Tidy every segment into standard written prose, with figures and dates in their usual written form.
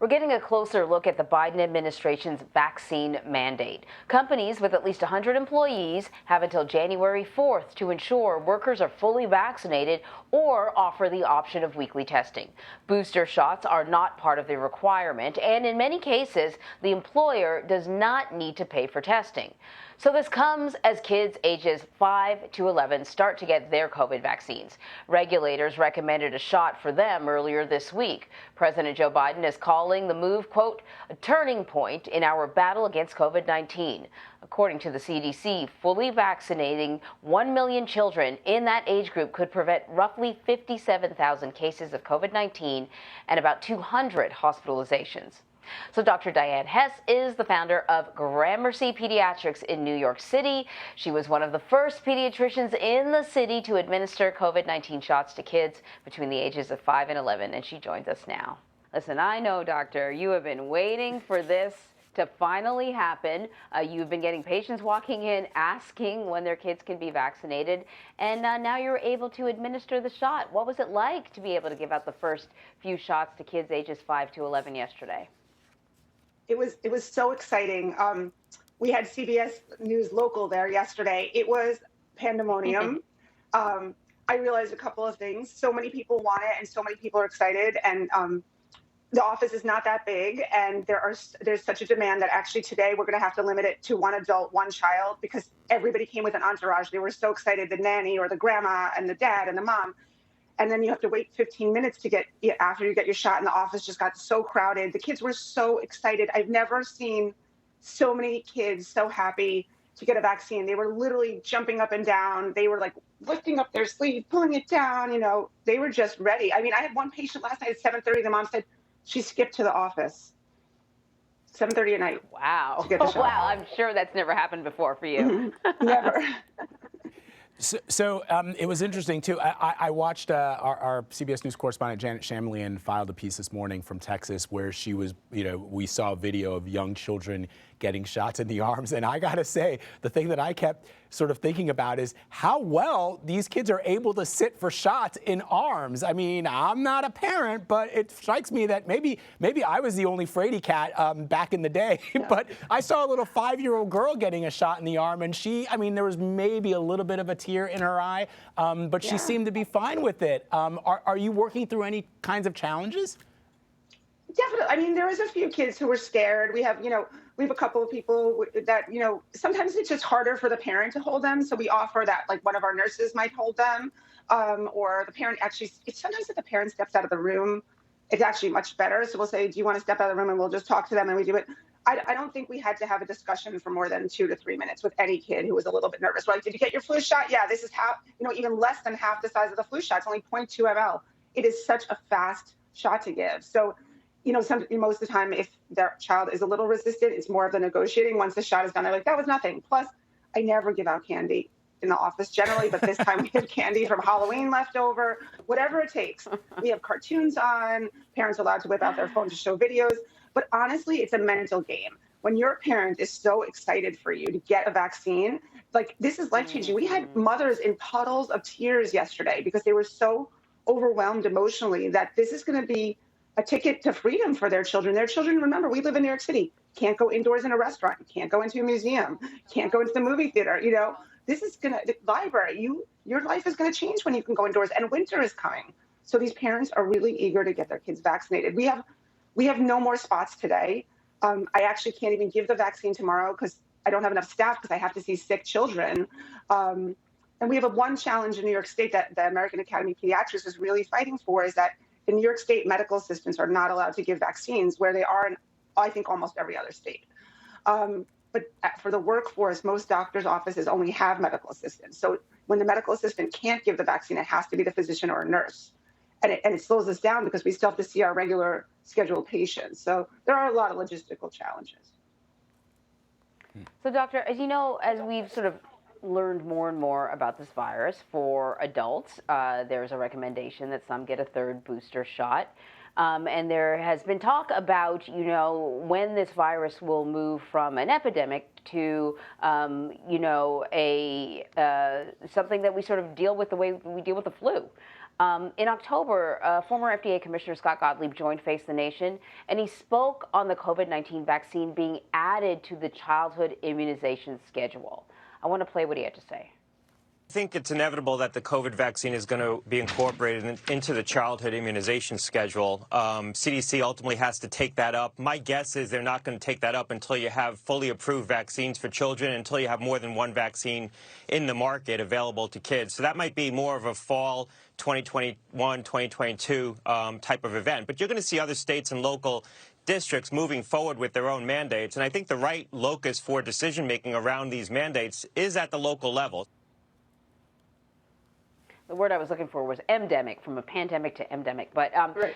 We're getting a closer look at the Biden administration's vaccine mandate. Companies with at least 100 employees have until January 4th to ensure workers are fully vaccinated or offer the option of weekly testing. Booster shots are not part of the requirement, and in many cases, the employer does not need to pay for testing. So this comes as kids ages 5 to 11 start to get their COVID vaccines. Regulators recommended a shot for them earlier this week. President Joe Biden is calling the move, quote, a turning point in our battle against COVID-19. According to the CDC, fully vaccinating 1 million children in that age group could prevent roughly 57,000 cases of COVID-19 and about 200 hospitalizations. So Dr. Dyan Hes is the founder of Gramercy Pediatrics in New York City. She was one of the first pediatricians in the city to administer COVID-19 shots to kids between the ages of 5 and 11, and she joins us now. Listen, I know, doctor, you have been waiting for this to finally happen. You've been getting patients walking in asking when their kids can be vaccinated, and now you're able to administer the shot. What was it like to be able to give out the first few shots to kids ages 5 to 11 yesterday? It was so exciting. We had CBS News Local there yesterday. It was pandemonium. I realized a couple of things. So many people want it, and so many people are excited. And the office is not that big, and there's such a demand that actually today we're going to have to limit it to one adult, one child, because everybody came with an entourage. They were so excited, the nanny or the grandma and the dad and the mom. And then you have to wait 15 minutes to get after you get your shot, and the office just got so crowded. The kids were so excited. I've never seen so many kids so happy to get a vaccine. They were literally jumping up and down. They were like lifting up their sleeve, pulling it down. You know, they were just ready. I mean, I had one patient last night at 7:30. The mom said she skipped to the office 7:30 at night. Wow. To get the shot. Wow. I'm sure that's never happened before for you. Never. So it was interesting, too. I watched our CBS News correspondent, Janet Shamlian, filed a piece this morning from Texas where she was, we saw a video of young children getting shots in the arms. And I got to say, the thing that I kept sort of thinking about is how well these kids are able to sit for shots in arms. I mean, I'm not a parent, but it strikes me that maybe I was the only fraidy cat back in the day. Yeah. But I saw a little 5-year-old girl getting a shot in the arm, and there was maybe a little bit of a tear in her eye, but she seemed to be fine with it. Are you working through any kinds of challenges? Definitely. I mean, there was a few kids who were scared. We have a couple of people that, sometimes it's just harder for the parent to hold them. So we offer that, like, one of our nurses might hold them, or the parent sometimes if the parent steps out of the room, it's actually much better. So we'll say, do you want to step out of the room, and we'll just talk to them, and we do it. I don't think we had to have a discussion for more than 2 to 3 minutes with any kid who was a little bit nervous. We're like, did you get your flu shot? Yeah, this is half, even less than half the size of the flu shot. It's only 0.2 ml. It is such a fast shot to give. So, most of the time, if their child is a little resistant, it's more of the negotiating. Once the shot is done, they're like, that was nothing. Plus, I never give out candy in the office generally, but this time we have candy from Halloween left over, whatever it takes. We have cartoons on, parents are allowed to whip out their phone to show videos. But honestly, it's a mental game. When your parent is so excited for you to get a vaccine, like, this is life-changing. We had mothers in puddles of tears yesterday because they were so overwhelmed emotionally that this is going to be a ticket to freedom for their children. Their children, remember, we live in New York City, can't go indoors in a restaurant, can't go into a museum, can't go into the movie theater. This is the library. Your life is going to change when you can go indoors, and winter is coming. So these parents are really eager to get their kids vaccinated. We have no more spots today. I actually can't even give the vaccine tomorrow because I don't have enough staff because I have to see sick children. And we have one challenge in New York State that the American Academy of Pediatrics is really fighting for, is that in New York State, medical assistants are not allowed to give vaccines, where they are in, I think, almost every other state. But for the workforce, most doctors' offices only have medical assistants. So when the medical assistant can't give the vaccine, it has to be the physician or a nurse. And it slows us down because we still have to see our regular scheduled patients. So there are a lot of logistical challenges. So, doctor, as you know, as we've sort of learned more and more about this virus for adults, there's a recommendation that some get a third booster shot. And there has been talk about, when this virus will move from an epidemic to, something that we sort of deal with the way we deal with the flu. In October, former FDA Commissioner Scott Gottlieb joined Face the Nation, and he spoke on the COVID-19 vaccine being added to the childhood immunization schedule. I want to play what he had to say. I think it's inevitable that the COVID vaccine is going to be incorporated into the childhood immunization schedule. CDC ultimately has to take that up. My guess is they're not going to take that up until you have fully approved vaccines for children, until you have more than one vaccine in the market available to kids. So that might be more of a fall 2021, 2022 type of event. But you're going to see other states and local districts moving forward with their own mandates. And I think the right locus for decision-making around these mandates is at the local level. The word I was looking for was endemic, from a pandemic to endemic. But Right.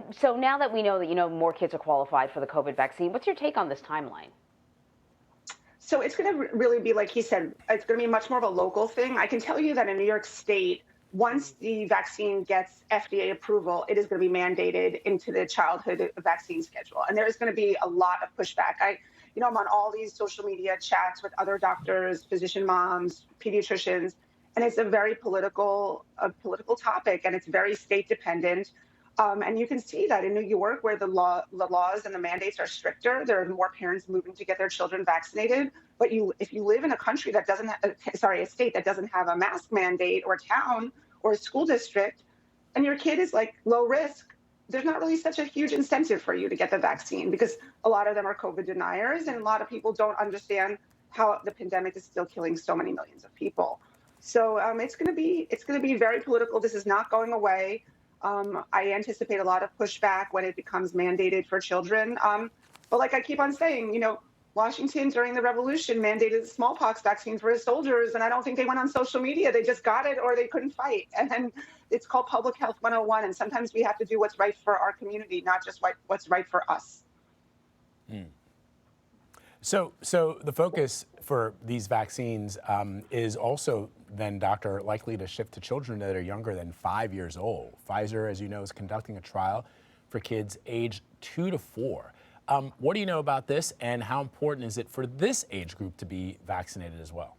So now that we know that more kids are qualified for the COVID vaccine, what's your take on this timeline? So it's going to really be, like he said, it's going to be much more of a local thing. I can tell you that in New York State, once the vaccine gets FDA approval, it is going to be mandated into the childhood vaccine schedule. And there is going to be a lot of pushback. I'm on all these social media chats with other doctors, physician moms, pediatricians, and it's a very political topic, and it's very state dependent. And you can see that in New York, where the laws and the mandates are stricter, there are more parents moving to get their children vaccinated. But if you live in a country that doesn't, a state that doesn't have a mask mandate, or a town or a school district, and your kid is like low risk, there's not really such a huge incentive for you to get the vaccine, because a lot of them are COVID deniers, and a lot of people don't understand how the pandemic is still killing so many millions of people. So it's going to be very political. This is not going away. I anticipate a lot of pushback when it becomes mandated for children. But like I keep on saying, Washington during the revolution mandated smallpox vaccine for his soldiers, and I don't think they went on social media. They just got it, or they couldn't fight. And then it's called Public Health 101, and sometimes we have to do what's right for our community, not just what's right for us. Mm. So the focus for these vaccines is also then, doctor, likely to shift to children that are younger than 5 years old. Pfizer, as you know, is conducting a trial for kids aged 2 to 4. What do you know about this, and how important is it for this age group to be vaccinated as well?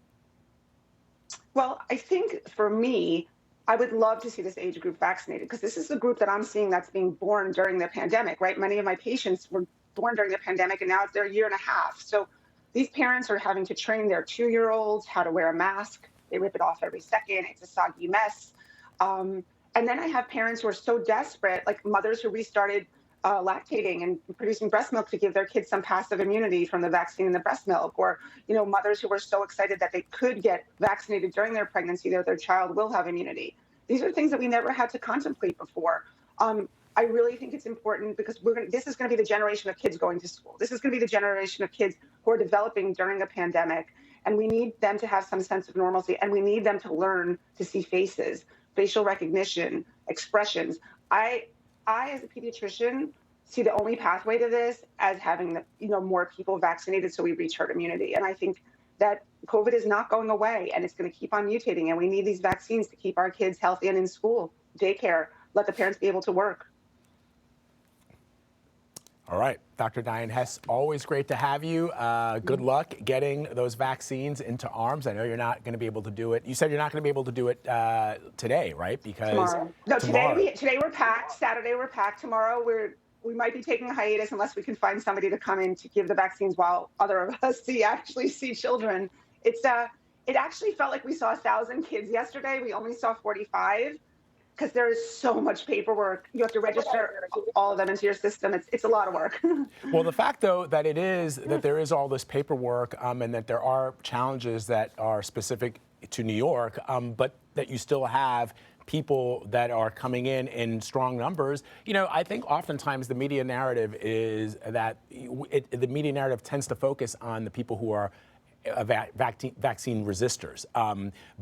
Well, I think for me, I would love to see this age group vaccinated, because this is the group that I'm seeing that's being born during the pandemic, right? Many of my patients were born during the pandemic, and now it's their year and a half. So these parents are having to train their 2-year-olds how to wear a mask. They rip it off every second. It's a soggy mess. And then I have parents who are so desperate, like mothers who restarted lactating and producing breast milk to give their kids some passive immunity from the vaccine in the breast milk, or mothers who were so excited that they could get vaccinated during their pregnancy that their child will have immunity. These are things that we never had to contemplate before. I really think it's important, because this is going to be the generation of kids going to school. This is going to be the generation of kids who are developing during a pandemic, and we need them to have some sense of normalcy, and we need them to learn to see faces, facial recognition, expressions. I as a pediatrician, see the only pathway to this as having more people vaccinated so we reach herd immunity. And I think that COVID is not going away, and it's going to keep on mutating, and we need these vaccines to keep our kids healthy and in school, daycare, let the parents be able to work. All right, Dr. Dyan Hes, always great to have you. Good luck getting those vaccines into arms. I know you're not going to be able to do it. You said you're not going to be able to do it today, right? Because tomorrow. No, today we're packed. Saturday we're packed. Tomorrow we might be taking a hiatus unless we can find somebody to come in to give the vaccines while other of us actually see children. It actually felt like we saw 1,000 kids yesterday. We only saw 45. Because there is so much paperwork. You have to register all of them into your system. It's a lot of work. Well, the fact, though, that there is all this paperwork and that there are challenges that are specific to New York, but that you still have people that are coming in strong numbers. I think oftentimes the media narrative is that the media narrative tends to focus on the people who are vaccine resistors.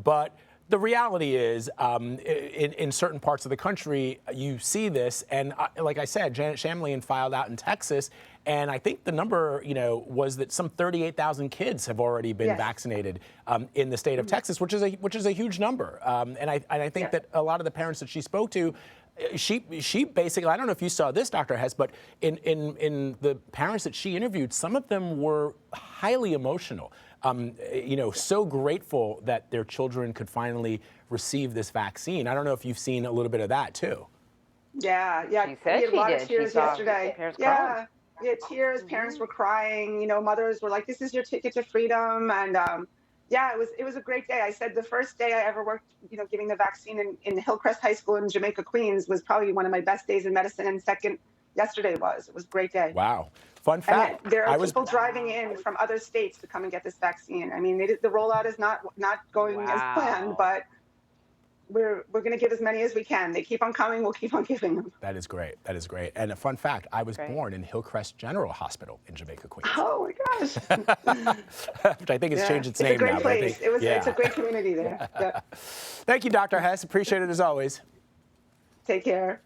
But the reality is, in certain parts of the country, you see this, and like I said, Janet Shamlian filed out in Texas, and I think the number, was that some 38,000 kids have already been vaccinated in the state of Texas, which is a huge number. And I think that a lot of the parents that she spoke to, she basically, I don't know if you saw this, Dr. Hes, but in the parents that she interviewed, some of them were highly emotional. so grateful that their children could finally receive this vaccine. I don't know if you've seen a little bit of that too. Yeah. She said We had a lot she of did. tears She saw yesterday. parents crying. Yeah. We had tears. Parents were crying. Mothers were like, "This is your ticket to freedom." And it was a great day. I said the first day I ever worked, giving the vaccine in Hillcrest High School in Jamaica, Queens, was probably one of my best days in medicine. And second, yesterday was. It was a great day. Wow. Fun fact. And there are people driving in from other states to come and get this vaccine. I mean, the rollout is not going as planned, but we're going to give as many as we can. They keep on coming. We'll keep on giving them. That is great. That is great. And a fun fact, I was born in Hillcrest General Hospital in Jamaica, Queens. Oh, my gosh. Which I think has changed its name now. It's a great now. place. It's a great community there. Yeah. Thank you, Dr. Hes. Appreciate it as always. Take care.